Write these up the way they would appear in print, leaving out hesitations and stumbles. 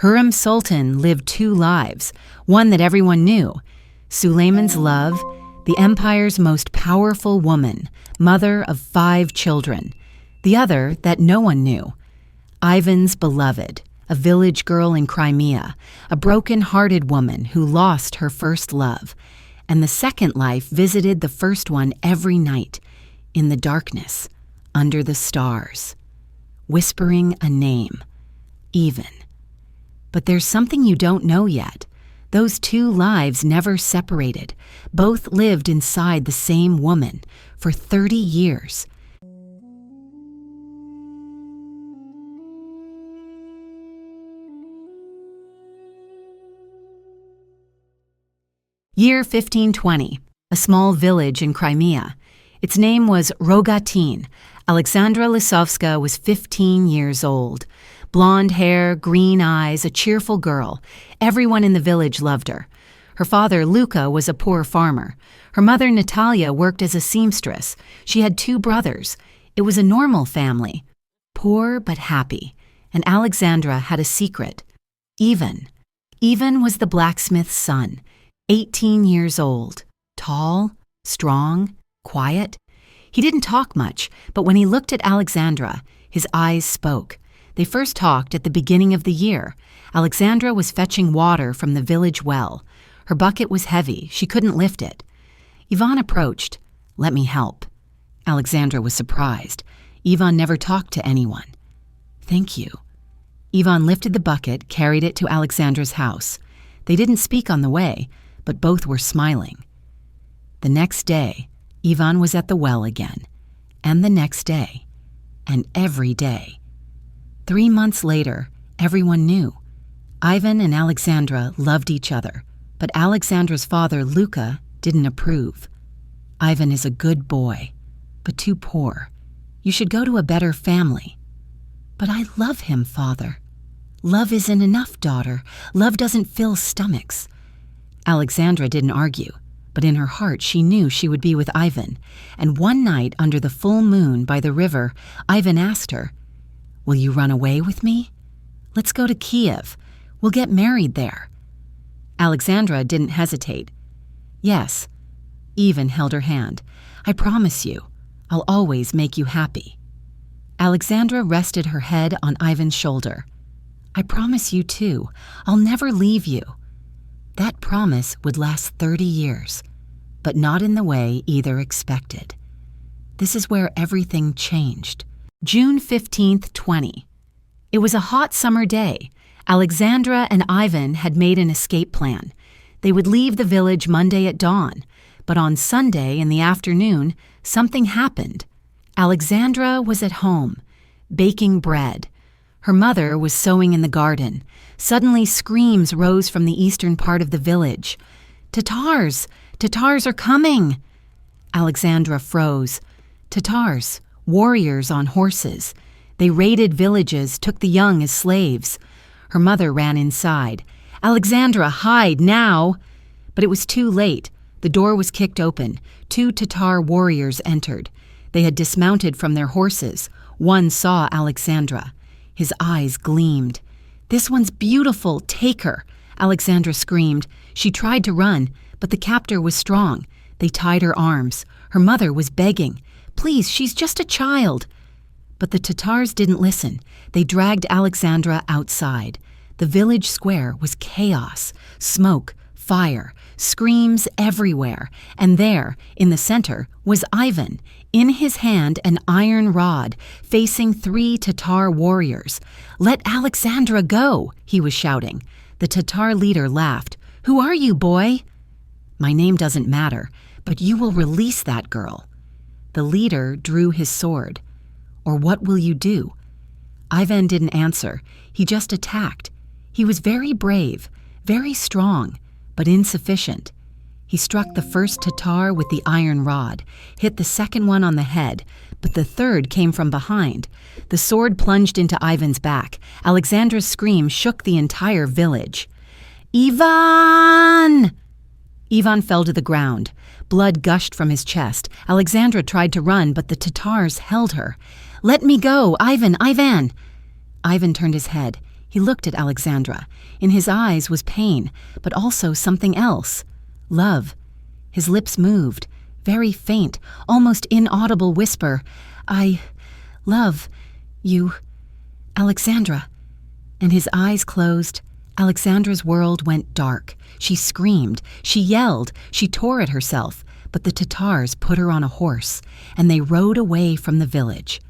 Hurrem Sultan lived two lives, one that everyone knew, Suleiman's love, the empire's most powerful woman, mother of 5 children, the other that no one knew, Ivan's beloved, a village girl in Crimea, a broken-hearted woman who lost her first love, and the second life visited the first one every night, in the darkness, under the stars, whispering a name, Ivan. But there's something you don't know yet. Those two lives never separated. Both lived inside the same woman for 30 years. Year 1520, a small village in Crimea. Its name was Rogatin. Aleksandra Lisovska was 15 years old. Blonde hair, green eyes, a cheerful girl. Everyone in the village loved her. Her father, Luka, was a poor farmer. Her mother, Natalia, worked as a seamstress. She had 2 brothers. It was a normal family. Poor but happy. And Aleksandra had a secret. Ivan. Ivan was the blacksmith's son. 18 years old. Tall, strong, quiet. He didn't talk much, but when he looked at Aleksandra, his eyes spoke. They first talked at the beginning of the year. Aleksandra was fetching water from the village well. Her bucket was heavy. She couldn't lift it. Ivan approached. "Let me help." Aleksandra was surprised. Ivan never talked to anyone. "Thank you." Ivan lifted the bucket, carried it to Aleksandra's house. They didn't speak on the way, but both were smiling. The next day, Ivan was at the well again, and the next day, and every day. 3 months later, everyone knew. Ivan and Aleksandra loved each other, but Aleksandra's father, Luka, didn't approve. "Ivan is a good boy, but too poor. You should go to a better family." "But I love him, father." "Love isn't enough, daughter. Love doesn't fill stomachs." Aleksandra didn't argue, but in her heart she knew she would be with Ivan. And one night under the full moon by the river, Ivan asked her, "Will you run away with me? Let's go to Kiev. We'll get married there." Aleksandra didn't hesitate. "Yes." Ivan held her hand. "I promise you, I'll always make you happy." Aleksandra rested her head on Ivan's shoulder. "I promise you too, I'll never leave you." That promise would last 30 years, but not in the way either expected. This is where everything changed. June 15th, 20. It was a hot summer day. Aleksandra and Ivan had made an escape plan. They would leave the village Monday at dawn, but on Sunday in the afternoon, something happened. Aleksandra was at home, baking bread. Her mother was sewing in the garden. Suddenly screams rose from the eastern part of the village. "Tatars! Tatars are coming!" Aleksandra froze. Tatars, warriors on horses. They raided villages, took the young as slaves. Her mother ran inside. "Aleksandra, hide now!" But it was too late. The door was kicked open. 2 Tatar warriors entered. They had dismounted from their horses. One saw Aleksandra. His eyes gleamed. "This one's beautiful, take her!" Aleksandra screamed. She tried to run, but the captor was strong. They tied her arms. Her mother was begging. "Please, she's just a child." But the Tatars didn't listen. They dragged Aleksandra outside. The village square was chaos. Smoke, fire, screams everywhere. And there, in the center, was Ivan, in his hand an iron rod, facing 3 Tatar warriors. "Let Aleksandra go," he was shouting. The Tatar leader laughed. "Who are you, boy?" "My name doesn't matter, but you will release that girl." The leader drew his sword. "Or what will you do?" Ivan didn't answer. He just attacked. He was very brave, very strong, but insufficient. He struck the first Tatar with the iron rod, hit the second one on the head, but the third came from behind. The sword plunged into Ivan's back. Aleksandra's scream shook the entire village. "Ivan!" Ivan fell to the ground. Blood gushed from his chest. Aleksandra tried to run, but the Tatars held her. "Let me go! Ivan! Ivan!" Ivan turned his head. He looked at Aleksandra. In his eyes was pain, but also something else. Love. His lips moved, very faint, almost inaudible whisper. I love you, Aleksandra. And his eyes closed. Aleksandra's world went dark. She screamed, she yelled, she tore at herself, but the Tatars put her on a horse, and they rode away from the village.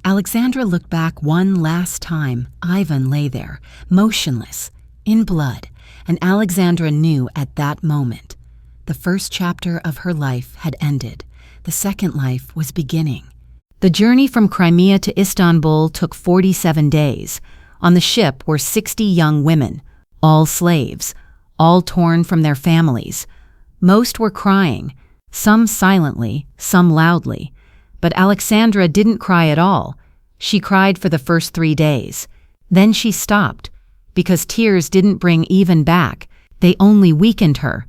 Aleksandra looked back one last time. Ivan lay there, motionless, in blood, and Aleksandra knew at that moment. The first chapter of her life had ended. The second life was beginning. The journey from Crimea to Istanbul took 47 days. On the ship were 60 young women, all slaves, all torn from their families. Most were crying, some silently, some loudly. But Aleksandra didn't cry at all. She cried for the first 3 days. Then she stopped, because tears didn't bring Ivan back. They only weakened her.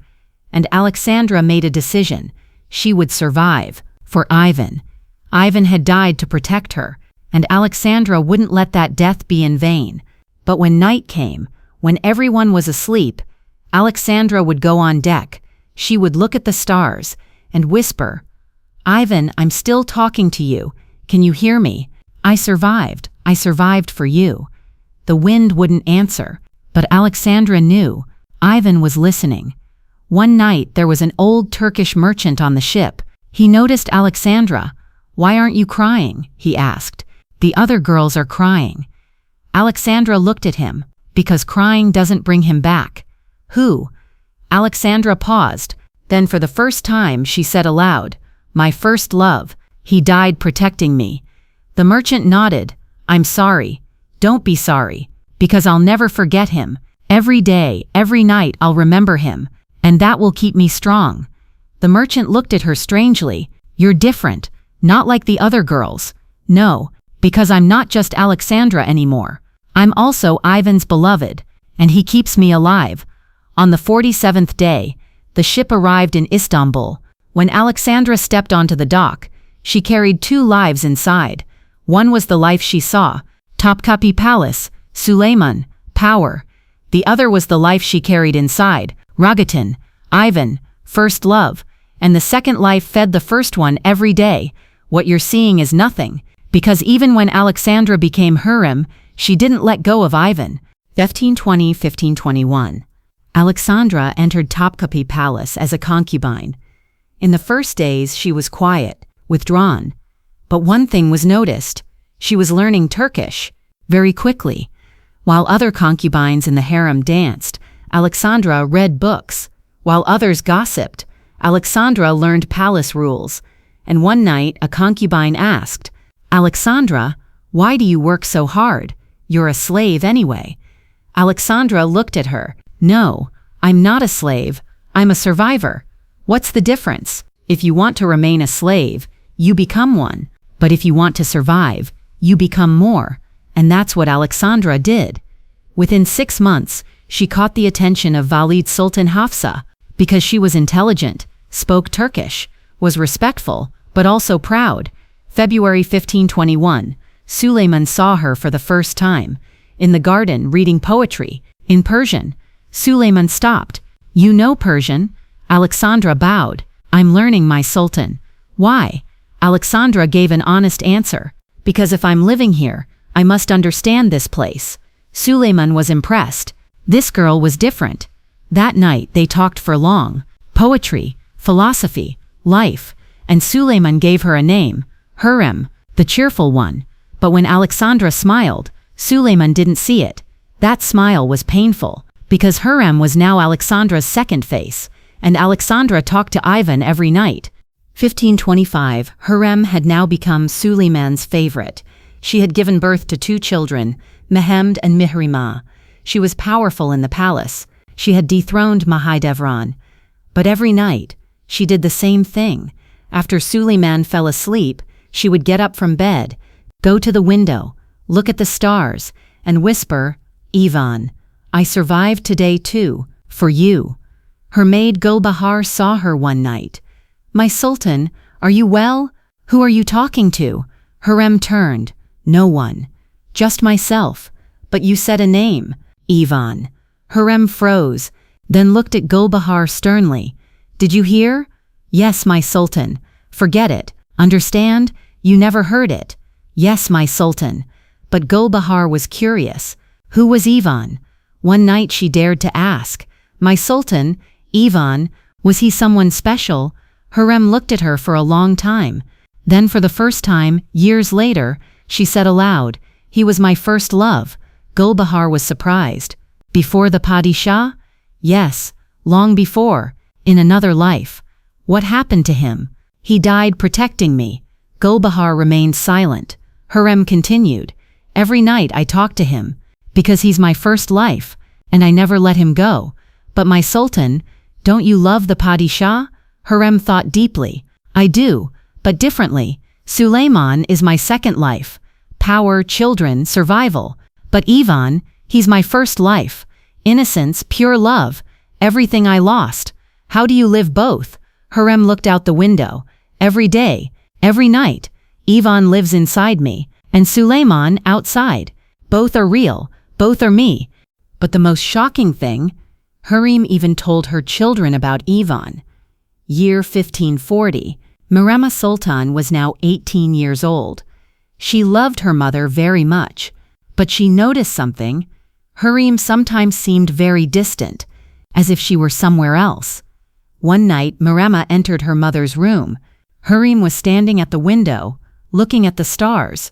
And Aleksandra made a decision. She would survive, for Ivan. Ivan had died to protect her, and Aleksandra wouldn't let that death be in vain. But when night came, when everyone was asleep, Aleksandra would go on deck. She would look at the stars and whisper, "Ivan, I'm still talking to you. Can you hear me? I survived for you." The wind wouldn't answer, but Aleksandra knew. Ivan was listening. One night there was an old Turkish merchant on the ship. He noticed Aleksandra. "Why aren't you crying?" he asked. "The other girls are crying." Aleksandra looked at him, because crying doesn't bring him back. "Who?" Aleksandra paused. Then for the first time she said aloud, "My first love. He died protecting me." The merchant nodded. "I'm sorry." "Don't be sorry, because I'll never forget him. Every day, every night I'll remember him, and that will keep me strong." The merchant looked at her strangely. "You're different. Not like the other girls." "No, because I'm not just Aleksandra anymore. I'm also Ivan's beloved, and he keeps me alive." On the 47th day, the ship arrived in Istanbul. When Aleksandra stepped onto the dock, she carried 2 lives inside. One was the life she saw, Topkapi Palace, Suleiman, power. The other was the life she carried inside, Rogatin, Ivan, first love. And the second life fed the first one every day. What you're seeing is nothing, because even when Aleksandra became Hurrem, she didn't let go of Ivan. 1520–1521. Aleksandra entered Topkapi Palace as a concubine. In the first days she was quiet, withdrawn. But one thing was noticed. She was learning Turkish, very quickly. While other concubines in the harem danced, Aleksandra read books. While others gossiped, Aleksandra learned palace rules. And one night a concubine asked, "Aleksandra, why do you work so hard? You're a slave anyway." Aleksandra looked at her. "No, I'm not a slave. I'm a survivor." "What's the difference? If you want to remain a slave, you become one. But if you want to survive, you become more." And that's what Aleksandra did. Within 6 months, she caught the attention of Valide Sultan Hafsa, because she was intelligent, spoke Turkish, was respectful, but also proud. February 1521, Suleiman saw her for the first time. In the garden, reading poetry, in Persian. Suleiman stopped. "You know Persian?" Aleksandra bowed. "I'm learning, my sultan." "Why?" Aleksandra gave an honest answer. "Because if I'm living here, I must understand this place." Suleiman was impressed. This girl was different. That night they talked for long. Poetry, philosophy, life. And Suleiman gave her a name, Hürrem, the cheerful one. But when Aleksandra smiled, Suleiman didn't see it. That smile was painful, because Hürrem was now Aleksandra's second face, and Aleksandra talked to Ivan every night. 1525, Hürrem had now become Suleiman's favorite. She had given birth to 2 children, Mehmed and Mihrimah. She was powerful in the palace. She had dethroned Mahidevran. But every night, she did the same thing. After Suleiman fell asleep, she would get up from bed, go to the window, look at the stars, and whisper, "Ivan, I survived today too, for you." Her maid Gulbahar saw her one night. "My sultan, are you well? Who are you talking to?" Hürrem turned. "No one. Just myself. But you said a name, Ivan. Hurrem froze, then looked at Gulbahar sternly. Did you hear? Yes, my sultan. Forget it. Understand? You never heard it. Yes, my sultan. But Gulbahar was curious. Who was Ivan? One night she dared to ask. My sultan, Ivan, was he someone special? Hurrem looked at her for a long time. Then for the first time, years later, she said aloud, he was my first love. Gulbahar was surprised. Before the Padishah? Yes, long before, in another life. What happened to him? He died protecting me. Gulbahar remained silent. Hurrem continued. Every night I talk to him, because he's my first life, and I never let him go. But my sultan, don't you love the Padishah? Hurrem thought deeply. I do, but differently. Suleiman is my second life. Power, children, survival. But Ivan, he's my first life. Innocence, pure love. Everything I lost. How do you live both? Hurrem looked out the window. Every day, every night, Ivan lives inside me, and Suleiman outside. Both are real, both are me. But the most shocking thing, Hurrem even told her children about Ivan. Year 1540, Hurrem Sultan was now 18 years old. She loved her mother very much, but she noticed something. Hurrem sometimes seemed very distant, as if she were somewhere else. One night, Mihrimah entered her mother's room. Hurrem was standing at the window, looking at the stars.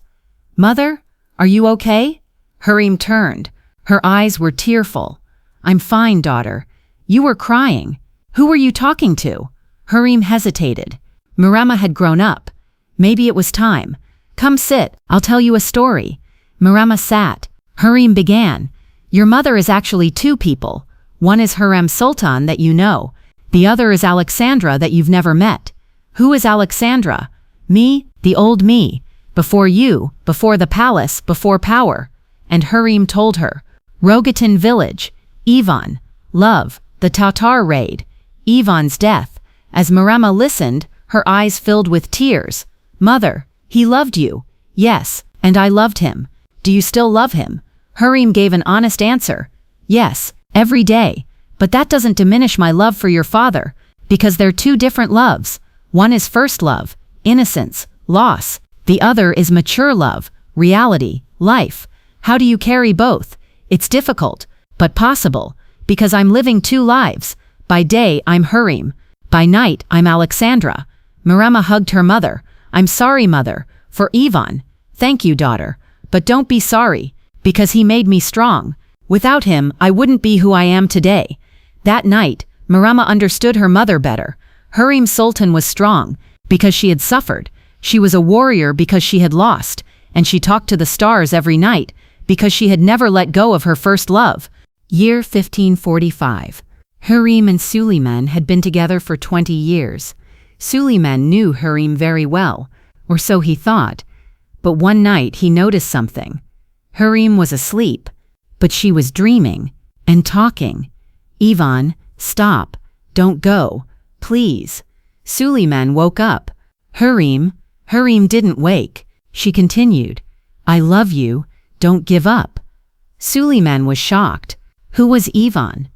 Mother, are you okay? Hurrem turned. Her eyes were tearful. I'm fine, daughter. You were crying. Who were you talking to? Hurrem hesitated. Mihrimah had grown up. Maybe it was time. Come sit, I'll tell you a story. Mihrimah sat. Hurrem began. Your mother is actually two people. One is Hurrem Sultan that you know. The other is Aleksandra that you've never met. Who is Aleksandra? Me, the old me. Before you, before the palace, before power. And Hurrem told her. Rogatin village. Ivan. Love. The Tatar raid. Ivan's death. As Mihrimah listened, her eyes filled with tears. Mother, he loved you. Yes, and I loved him. Do you still love him? Hurrem gave an honest answer. Yes, every day. But that doesn't diminish my love for your father, because they're two different loves. One is first love, innocence, loss. The other is mature love, reality, life. How do you carry both? It's difficult, but possible, because I'm living two lives. By day, I'm Hurrem. By night, I'm Aleksandra. Mihrimah hugged her mother. I'm sorry, mother, for Ivan. Thank you, daughter. But don't be sorry, because he made me strong. Without him, I wouldn't be who I am today. That night, Mihrimah understood her mother better. Hurrem Sultan was strong, because she had suffered. She was a warrior because she had lost, and she talked to the stars every night, because she had never let go of her first love. Year 1545. Hurrem and Suleiman had been together for 20 years. Suleiman knew Hurrem very well, or so he thought. But one night he noticed something. Hurrem was asleep, but she was dreaming and talking. Ivan, stop. Don't go. Please. Suleiman woke up. Hurrem didn't wake. She continued. I love you. Don't give up. Suleiman was shocked. Who was Ivan?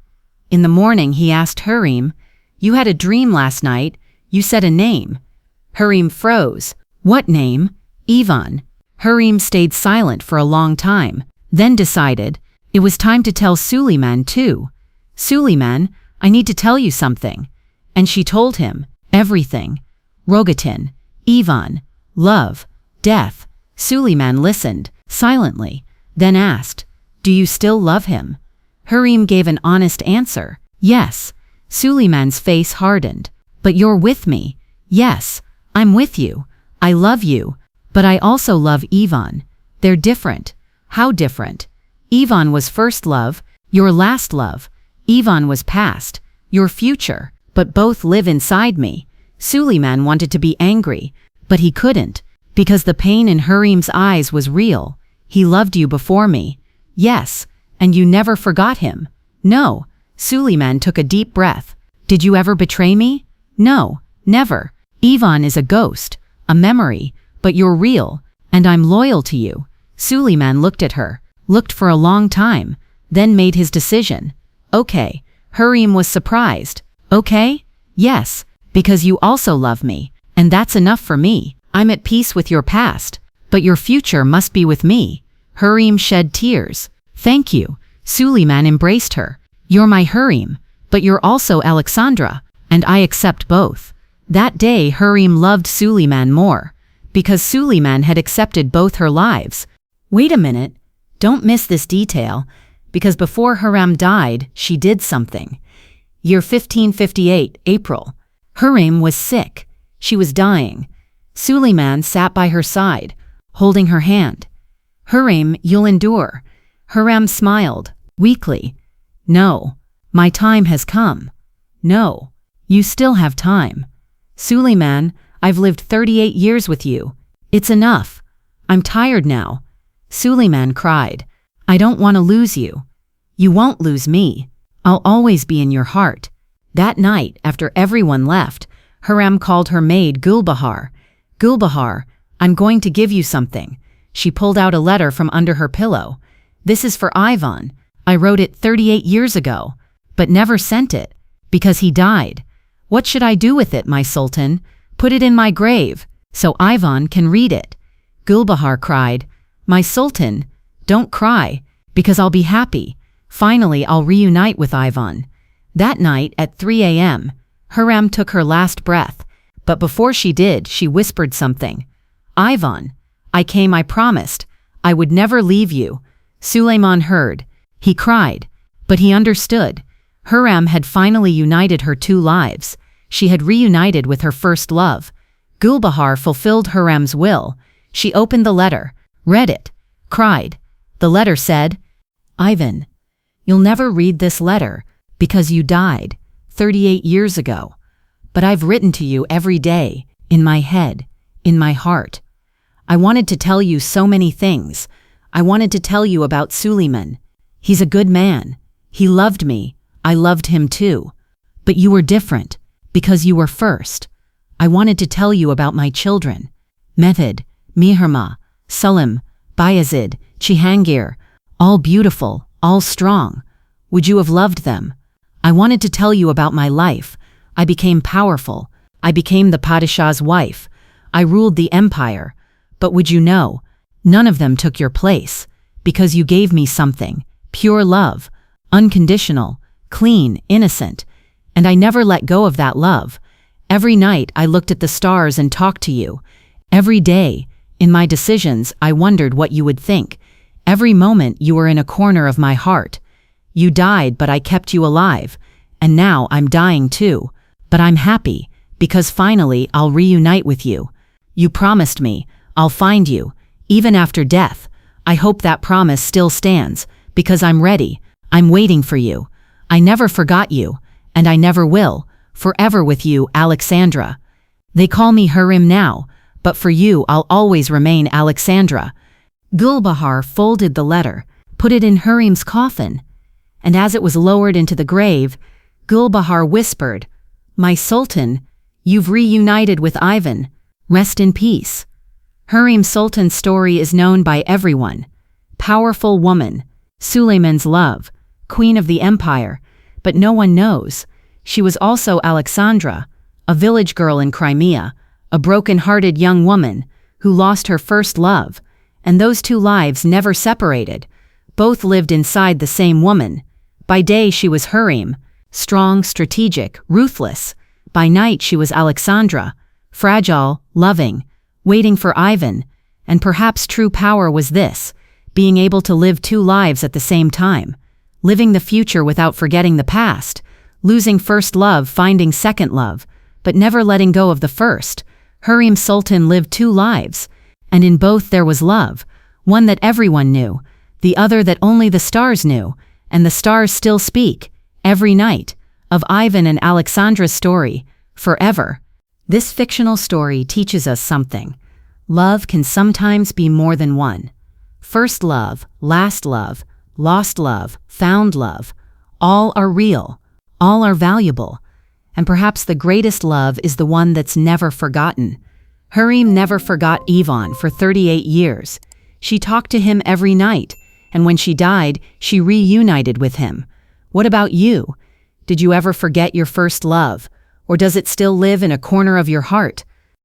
In the morning he asked Hurrem, you had a dream last night. You said a name. Hurrem froze. What name? Ivan. Hurrem stayed silent for a long time, then decided it was time to tell Suleiman too. Suleiman, I need to tell you something. And she told him everything. Rogatin, Ivan, love, death. Suleiman listened, silently, then asked, do you still love him? Hurrem gave an honest answer. Yes. Suleiman's face hardened. But you're with me. Yes, I'm with you. I love you. But I also love Ivan. They're different. How different? Ivan was first love, your last love. Ivan was past, your future. But both live inside me. Suleiman wanted to be angry, but he couldn't, because the pain in Hurrem's eyes was real. He loved you before me. Yes, and you never forgot him. No. Suleiman took a deep breath. Did you ever betray me? No, never. Ivan is a ghost, a memory, but you're real, and I'm loyal to you. Suleiman looked at her. looked for a long time, then made his decision. Okay. Hürrem was surprised. Okay? Yes, because you also love me, and that's enough for me. I'm at peace with your past, but your future must be with me. Hürrem shed tears. Thank you. Suleiman embraced her. You're my Hürrem, but you're also Aleksandra, and I accept both. That day Hürrem loved Suleiman more, because Suleiman had accepted both her lives. Wait a minute, don't miss this detail, because before Hürrem died, she did something. Year 1558, April. Hürrem was sick. She was dying. Suleiman sat by her side, holding her hand. Hürrem, you'll endure. Hürrem smiled, weakly. No, my time has come. No, you still have time. Suleiman, I've lived 38 years with you. It's enough. I'm tired now. Suleiman cried. I don't want to lose you. You won't lose me. I'll always be in your heart. That night, after everyone left, Hürrem called her maid Gulbahar. Gulbahar, I'm going to give you something. She pulled out a letter from under her pillow. This is for Ivan. I wrote it 38 years ago, but never sent it, because he died. What should I do with it, my sultan? Put it in my grave, so Ivan can read it. Gulbahar cried, My sultan, don't cry, because I'll be happy. Finally, I'll reunite with Ivan. That night at 3 a.m., Hürrem took her last breath, but before she did, she whispered something. Ivan, I promised. I would never leave you. Suleiman heard. He cried, but he understood. Hürrem had finally united her two lives. She had reunited with her first love. Gulbahar fulfilled Hürrem's will. She opened the letter, read it, cried. The letter said, Ivan, you'll never read this letter because you died 38 years ago. But I've written to you every day, in my head, in my heart. I wanted to tell you so many things. I wanted to tell you about Suleiman. He's a good man. He loved me. I loved him too. But you were different, because you were first. I wanted to tell you about my children. Mehmed, Mihrimah, Suleiman, Bayezid, Cihangir, all beautiful, all strong. Would you have loved them? I wanted to tell you about my life. I became powerful. I became the Padishah's wife. I ruled the empire. But would you know, none of them took your place, because you gave me something, pure love, unconditional, clean, innocent, and I never let go of that love. Every night I looked at the stars and talked to you. Every day, in my decisions, I wondered what you would think. Every moment you were in a corner of my heart. You died, but I kept you alive, and now I'm dying too. But I'm happy, because finally I'll reunite with you. You promised me, I'll find you, even after death. I hope that promise still stands, because I'm ready. I'm waiting for you. I never forgot you, and I never will. Forever with you, Aleksandra. They call me Hürrem now, but for you I'll always remain Aleksandra. Gulbahar folded the letter, put it in Hürrem's coffin, and as it was lowered into the grave, Gulbahar whispered, My sultan, you've reunited with Ivan. Rest in peace. Hurrem Sultan's story is known by everyone. Powerful woman, Suleiman's love, queen of the empire, but no one knows. She was also Aleksandra, a village girl in Crimea, a broken-hearted young woman who lost her first love, and those two lives never separated. Both lived inside the same woman. By day she was Hürrem, strong, strategic, ruthless. By night she was Aleksandra, fragile, loving, waiting for Ivan, and perhaps true power was this, being able to live two lives at the same time, living the future without forgetting the past, losing first love, finding second love, but never letting go of the first. Hurrem Sultan lived two lives, and in both there was love, one that everyone knew, the other that only the stars knew, and the stars still speak, every night, of Ivan and Aleksandra's story, forever. This fictional story teaches us something. Love can sometimes be more than one. First love, last love, lost love, found love, all are real, all are valuable, and perhaps the greatest love is the one that's never forgotten. Hürrem never forgot Ivan for 38 years. She talked to him every night, And when she died, she reunited with him. What about you? Did you ever forget your first love? Or does it still live in a corner of your heart?